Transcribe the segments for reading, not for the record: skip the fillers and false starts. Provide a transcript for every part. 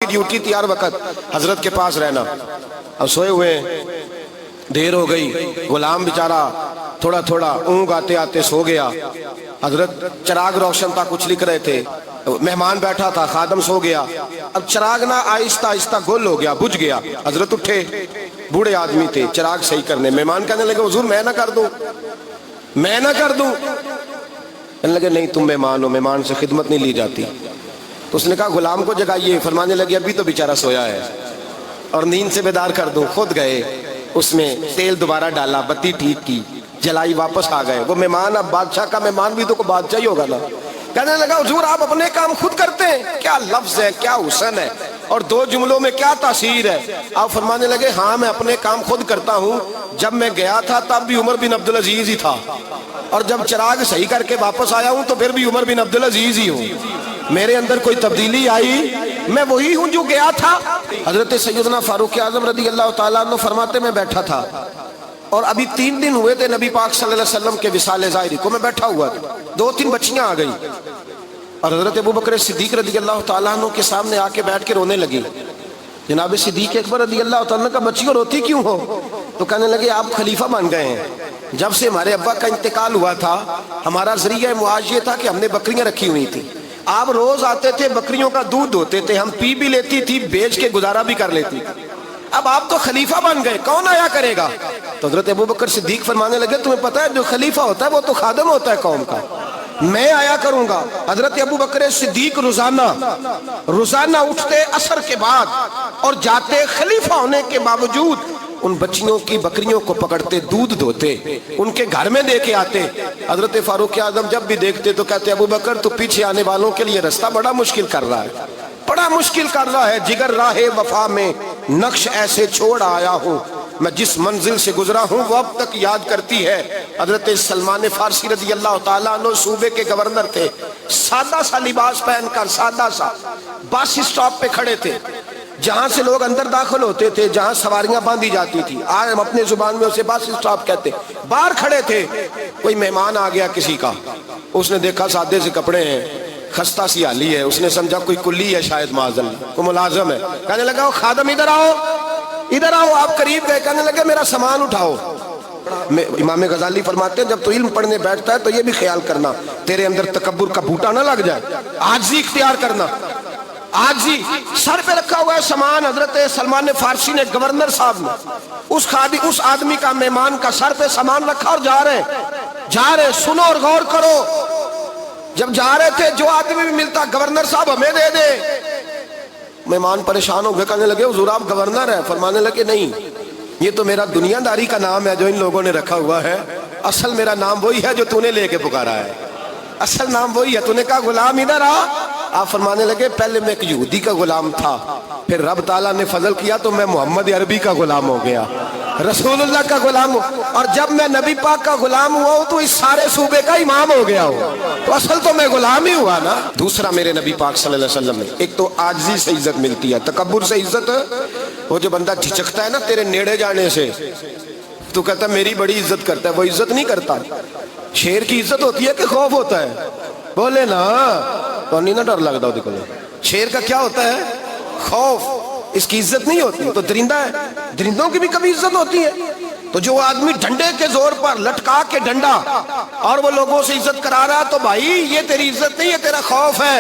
की ड्यूटी थी हर वक्त हजरत के पास रहना। अब सोए हुए देर हो गई, गुलाम बेचारा थोड़ा थोड़ा ऊँग आते आते सो गया। हजरत चराग रोशन था, कुछ लिख रहे थे, मेहमान बैठा था, खादम सो गया। अब चराग ना आहिस्ता आहिस्ता गुल हो गया, बुझ गया। हजरत उठे, बूढ़े आदमी थे, चराग सही करने। मेहमान कहने लगे हुजूर मैं ना कर दूं, मैं ना कर दूं। कहने लगे नहीं तुम मेहमान हो, मेहमान से खिदमत नहीं ली जाती। तो उसने कहा गुलाम को जगाइए। फरमाने लगे अभी तो बेचारा सोया है और नींद से बेदार कर दूं। खुद गए, उसमें तेल दोबारा डाला, बत्ती ठीक की, जलाई, वापस आ गए। वो मेहमान, अब बादशाह का मेहमान भी तो को बादशाह ही होगा ना। कहने लगा हुजूर आप अपने काम खुद करते हैं, क्या लफ्ज है, क्या हुस्न है, और दो जुमलों में क्या तासीर है। आप फरमाने लगे हाँ मैं अपने काम खुद करता हूँ। जब मैं गया था तब भी उमर बिन अब्दुल अजीज ही था, और जब चिराग सही करके वापस आया हूँ तो फिर भी उमर बिन अब्दुल अजीज ही हूँ। मेरे अंदर कोई तब्दीली आई, मैं वही हूँ जो गया था। हजरत सैयदना फारूक आजम रदी अल्लाह तआला अन्हु फरमाते मैं बैठा था और अभी 3 दिन हुए थे नबी पाक सल्लल्लाहु अलैहि वसल्लम के विसाले ज़ाहिरी को। मैं बैठा हुआ था, 2-3 बच्चियां आ गई और हजरत अबू बकर सिद्दीक रदी अल्लाह तआला अन्हु के सामने आके बैठ के रोने लगी। जनाब सिद्दीक अकबर रदी अल्लाह तआला अन्हु का बच्चियों रोती क्यों हो? तो कहने लगे आप खलीफा बन गए हैं। जब से हमारे अब्बा का इंतकाल हुआ था हमारा जरिया मुआश ये था कि हमने बकरियां रखी हुई थी। आप रोज आते थे, बकरियों का दूध धोते थे, हम पी भी लेती थी, बेच के गुजारा भी कर लेती। अब आप तो खलीफा बन गए, कौन आया करेगा? तो हजरत अबू बकर सिद्दीक फरमाने लगे तुम्हें पता है जो खलीफा होता है वो तो खादम होता है कौम का, मैं आया करूंगा। हजरत अबू बकर सिद्दीक रोजाना उठते असर के बाद और जाते, खलीफा होने के बावजूद उन बच्चियों की बकरियों को पकड़ते, दूध धोते, उनके घर में दे के आते। हजरत फारूक आजम जब भी देखते तो कहते अबू बकर तो पीछे आने वालों के लिए रास्ता बड़ा मुश्किल कर रहा है, बड़ा मुश्किल कर रहा है। जिगर राहे वफा में नक्श ऐसे छोड़ आया हूँ, मैं जिस मंजिल से गुजरा हूँ वो अब तक याद करती है। हजरत सलमान फारसी रजी अल्लाह तआला अन्हु सूबे के गवर्नर थे, सादा सा लिबास पहनकर सादा सा बस स्टॉप पे खड़े थे, जहां से लोग अंदर दाखिल होते थे, जहां सवारियां बांधी जाती थी, आज हम अपने जुबान में उसे बस स्टॉप कहते। बाहर खड़े थे, कोई मेहमान आ गया किसी का, उसने देखा सादे से कपड़े हैं, खस्ता सी हाली है, उसने समझा कोई कुल्ली है शायद, माजल को मुलाजम है। कहने लगा खादम इधर आओ, इधर आओ। आप करीब गए, कहने लगे मेरा सामान उठाओ। इमाम गजाली फरमाते हैं जब तो इल्म पढ़ने बैठता है तो ये भी ख्याल करना तेरे अंदर तकब्बुर का बूटा ना लग जाए, आजिज़ी इख्तियार करना। आजिज़ी, सर पे रखा हुआ है सामान। हजरत सलमान फारसी ने, गवर्नर साहब ने उस आदमी का, मेहमान का सर पे सामान रखा और जा रहे। सुनो और गौर करो, जब जा रहे थे जो आदमी भी मिलता गवर्नर साहब हमें दे दे। मेहमान परेशान हो गए, कहने लगे हुजूर आप गवर्नर है? फरमाने लगे नहीं, ये तो मेरा दुनियादारी का नाम है जो इन लोगों ने रखा हुआ है, असल मेरा नाम वही है जो तूने लेके पुकारा है, असल नाम वही है। तूने कहा गुलाम इधर आ। आप फरमाने लगे पहले मैं एक यहूदी का गुलाम था, फिर रब ताला ने फजल किया तो मैं मोहम्मद अरबी का गुलाम हो गया, रसूलुल्लाह का गुलाम हो, और जब मैं नबी पाक का गुलाम हुआ हूं तो इस सारे सूबे का इमाम हो गया हूं, तो असल तो मैं गुलाम ही हुआ ना। दूसरा मेरे नबी पाक सल्लल्लाहु अलैहि वसल्लम ने, एक तो आजिज़ी से इज्जत मिलती है, तकब्बुर से इज्जत, वो जो बंदा झिझकता है ना तेरे नेड़े जाने से, तो कहता मेरी बड़ी इज्जत करता है, वो इज्जत नहीं करता। शेर की इज्जत होती है कि खौफ होता है? बोले ना, तो नहीं ना डर लगता देखो। शेर का क्या होता है? खौफ, इसकी इज्जत नहीं होती। तो दरिंदा है, दरिंदों की भी कभी इज्जत होती है? तो जो आदमी डंडे के जोर पर लटका के डंडा और वो लोगों से इज्जत करा रहा, तो भाई ये तेरी इज्जत नहीं है, तेरा खौफ है।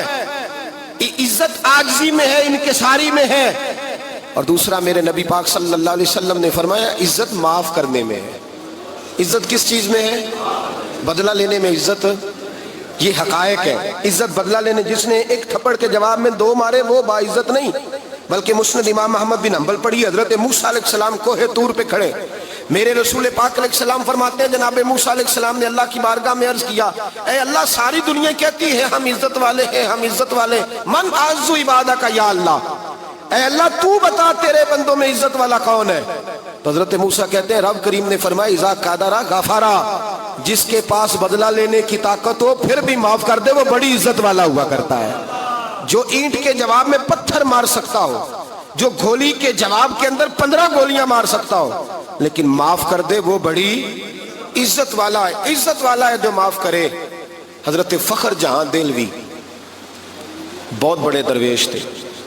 इज्जत आजिज़ी में है, इनकिसारी में है। और दूसरा मेरे नबी पाक सल्लल्लाहु अलैहि वसल्लम ने फरमाया इज्जत माफ करने में है। इज्जत किस चीज में है? बदला लेने में इज्जत, ये हकायक है। इज्जत बदला लेने, जिसने एक थप्पड़ के जवाब में 2 मारे वो बाइज्जत नहीं, बल्कि मुस्नद इमाम अहमद बिन हंबल पढ़ी, हजरत मूसा अलैहिस्सलाम कोहे तूर पे खड़े, मेरे रसूल पाक अलैहिस्सलाम फरमाते हैं जनाब मूसा अलैहिस्सलाम ने अल्लाह की बारगाह में अर्ज किया, ऐ अल्लाह सारी दुनिया कहती है हम इज्जत वाले हैं, हम इज्जत वाले, मन आज़्ज़ु इबादा का या अल्लाह, ऐ अल्लाह तू बता तेरे बंदों में इज्जत वाला कौन है? तो हजरत मूसा कहते हैं रब करीम ने फरमाया इज़ा कादरा गाफारा, जिसके पास बदला लेने की ताकत हो फिर भी माफ कर दे वो बड़ी इज्जत वाला हुआ करता है। जो ईंट के जवाब में पत्थर मार सकता हो, जो गोली के जवाब के अंदर 15 गोलियां मार सकता हो, लेकिन माफ कर दे वो बड़ी इज्जत वाला है। इज्जत वाला है जो माफ करे। हजरत फखर जहां देलवी बहुत बड़े दरवेश थे,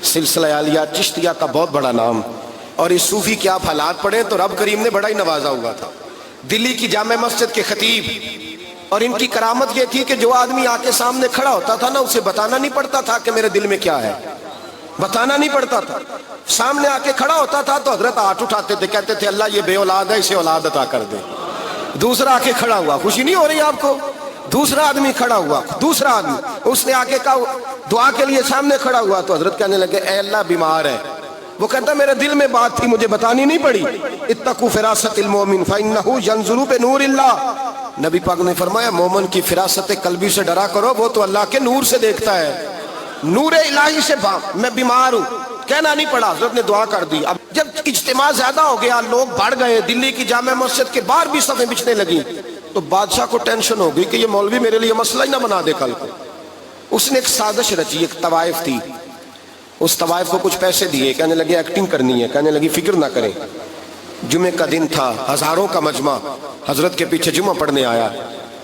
سلسلہ عالیہ چشتیہ کا بہت بڑا نام، اور اس صوفی کے آپ حالات پڑھیں تو رب کریم نے بڑا ہی نوازا ہوا تھا۔ دلی کی جامع مسجد کے خطیب، اور ان کی کرامت یہ تھی کہ جو آدمی آ کے سامنے کھڑا ہوتا تھا نا، اسے بتانا نہیں پڑتا تھا کہ میرے دل میں کیا ہے، بتانا نہیں پڑتا تھا۔ سامنے آ کے کھڑا ہوتا تھا تو حضرت ہاتھ اٹھاتے تھے، کہتے تھے اللہ یہ بے اولاد ہے، اسے اولاد عطا کر دے۔ دوسرا آ کے کھڑا ہوا، خوشی نہیں ہو رہی آپ کو؟ دوسرا آدمی کھڑا ہوا، دوسرا آدمی، اس نے آ کے کہا دعا کے لیے سامنے کھڑا ہوا تو حضرت کہنے لگے اے اللہ بیمار ہے۔ وہ کہتا میرے دل میں بات تھی، مجھے بتانی نہیں پڑی۔ اتقوا فراست المومن فإنہ ینظر بنور اللہ، نبی پاک نے فرمایا مومن کی فراست قلبی سے ڈرا کرو، وہ تو اللہ کے نور سے دیکھتا ہے، نور الہی سے۔ میں بیمار ہوں، کہنا نہیں پڑا، حضرت نے دعا کر دی۔ اب جب اجتماع زیادہ ہو گیا، لوگ بڑھ گئے، دلی کی جامع مسجد کے باہر بھی صفیں بچھنے لگی، تو بادشاہ کو ٹینشن ہو گئی کہ یہ مولوی میرے لیے مسئلہ ہی نہ بنا دے کل کو۔ اس نے ایک سازش رچی، ایک طوائف تھی، اس طوائف کو کچھ پیسے دیے، کہنے لگے ایکٹنگ کرنی ہے، کہنے لگی فکر نہ کریں۔ جمعے کا دن تھا، ہزاروں کا مجمع حضرت کے پیچھے جمعہ پڑھنے آیا۔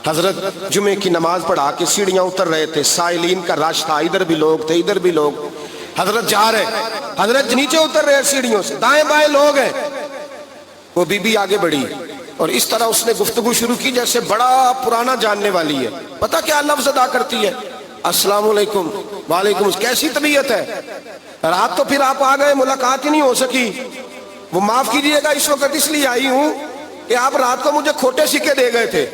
حضرت جمعے کی نماز پڑھا کے سیڑھیاں اتر رہے تھے، سائلین کا رش تھا، ادھر بھی لوگ تھے ادھر بھی لوگ۔ حضرت جا رہے، حضرت نیچے اتر رہے سیڑھیوں سے، دائیں بائیں لوگ ہیں۔ وہ بی بی آگے بڑھی اور اس طرح اس نے گفتگو شروع کی جیسے بڑا پرانا جاننے والی ہے۔ پتہ کیا لفظ ادا کرتی ہے؟ السلام علیکم، وعلیکم، کیسی طبیعت ہے؟ رات تو پھر آپ آ گئے، ملاقات ہی نہیں ہو سکی۔ وہ معاف کیجئے گا اس وقت اس لیے آئی ہوں کہ آپ رات کو مجھے کھوٹے سکے دے گئے تھے،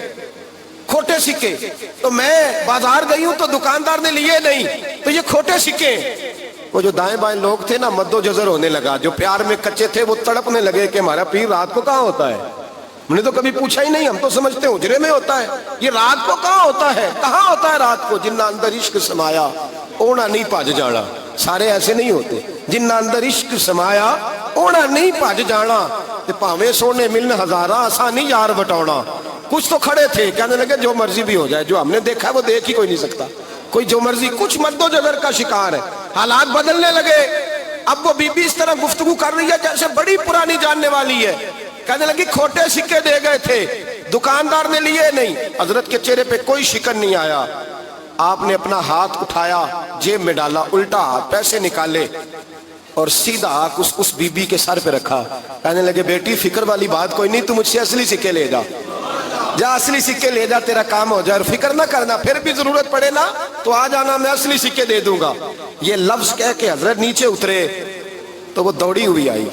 کھوٹے سکے، تو میں بازار گئی ہوں تو دکاندار نے لیے نہیں، تو یہ کھوٹے سکے۔ وہ جو دائیں بائیں لوگ تھے نا، مد و جزر ہونے لگا، جو پیار میں کچے تھے وہ تڑپنے لگے کہ ہمارا پیر رات کو کہاں ہوتا ہے؟ ہم نے تو کبھی پوچھا ہی نہیں، ہم تو سمجھتے ہیں حجرے میں ہوتا ہے، یہ رات کو کہاں ہوتا ہے؟ کہاں ہوتا ہے رات کو؟ جنہ اندر عشق سمایا اونا نہیں پاج جانا۔ سارے ایسے نہیں ہوتے، جنہ اندر عشق سمایا اونا نہیں پاج جانا، تے پاویں سونے ملن ہزارہ آسانی یار بٹونا۔ کچھ تو کھڑے تھے، کہنے لگے جو مرضی بھی ہو جائے، جو ہم نے دیکھا ہے وہ دیکھ ہی کوئی نہیں سکتا، کوئی جو مرضی، کچھ مد و جزر کا شکار ہے۔ حالات بدلنے لگے، اب وہ بی بی اس طرح گفتگو کر رہی ہے جیسے بڑی پرانی جاننے والی ہے، کہنے لگی کھوٹے سکے دے گئے تھے، دکاندار نے لیے نہیں۔ حضرت کے چہرے پہ کوئی شکن نہیں آیا، آپ نے اپنا ہاتھ اٹھایا، جیب میں ڈالا، الٹا ہاتھ، پیسے نکالے اور سیدھا ہاتھ اس بی بی کے سر پہ رکھا۔ کہنے لگے بیٹی فکر والی بات کوئی نہیں، تم مجھ سے اصلی سکے لے جا، جا اصلی سکے لے جا، تیرا کام ہو جائے، اور فکر نہ کرنا، پھر بھی ضرورت پڑے نا تو آ جانا، میں اصلی سکے دے دوں گا۔ یہ لفظ کہہ کے حضرت نیچے اترے تو وہ دوڑی ہوئی آئی،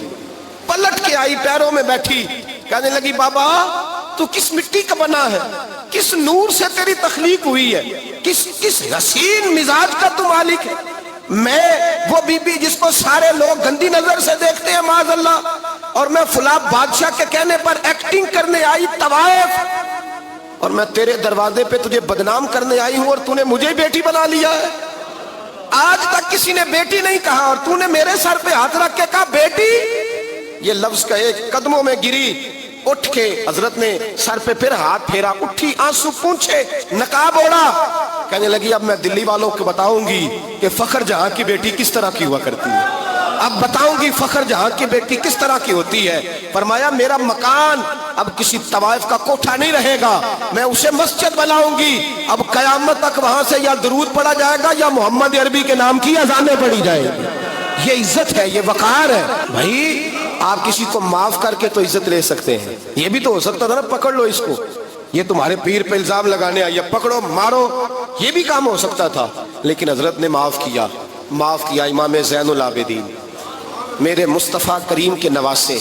پلٹ کے آئی، پیروں میں بیٹھی، کہنے لگی بابا تو کس مٹی کا بنا ہے، کس نور سے تیری تخلیق ہوئی ہے، کس حسین مزاج کا تو مالک ہے؟ میں وہ بی بی جس کو سارے لوگ گندی نظر سے دیکھتے ہیں معاذ اللہ، اور میں فلاں بادشاہ کے کہنے پر ایکٹنگ کرنے آئی طوائف، اور میں تیرے دروازے پہ تجھے بدنام کرنے آئی ہوں اور تو نے مجھے بیٹی بنا لیا ہے۔ آج تک کسی نے بیٹی نہیں کہا اور تو نے میرے سر پہ ہاتھ رکھ کے کہا بیٹی۔ یہ لفظ کہے قدموں میں گری، اٹھ کے حضرت نے سر پہ پھر ہاتھ پھیرا، اٹھی، آنسو پونچھے، نقاب اوڑا، کہنے لگی اب میں دلی والوں کو بتاؤں گی کہ فخر جہاں کی بیٹی کس طرح کی ہوا کرتی ہے، اب بتاؤں گی فخر جہاں کی بیٹی کس طرح کی ہوتی ہے۔ فرمایا میرا مکان اب کسی طوائف کا کوٹھا نہیں رہے گا، میں اسے مسجد بناؤں گی، اب قیامت تک وہاں سے یا درود پڑھا جائے گا یا محمد عربی کے نام کی اذانیں پڑھی جائیں گی۔ یہ عزت ہے، یہ وقار ہے۔ بھائی آپ کسی کو معاف کر کے تو عزت لے سکتے ہیں، یہ بھی تو ہو سکتا تھا نا پکڑ لو اس کو، یہ تمہارے پیر پہ الزام لگانے آیا، پکڑو مارو، یہ بھی کام ہو سکتا تھا، لیکن حضرت نے معاف کیا، معاف کیا۔ امام زین العابدین میرے مصطفیٰ کریم کے نواسے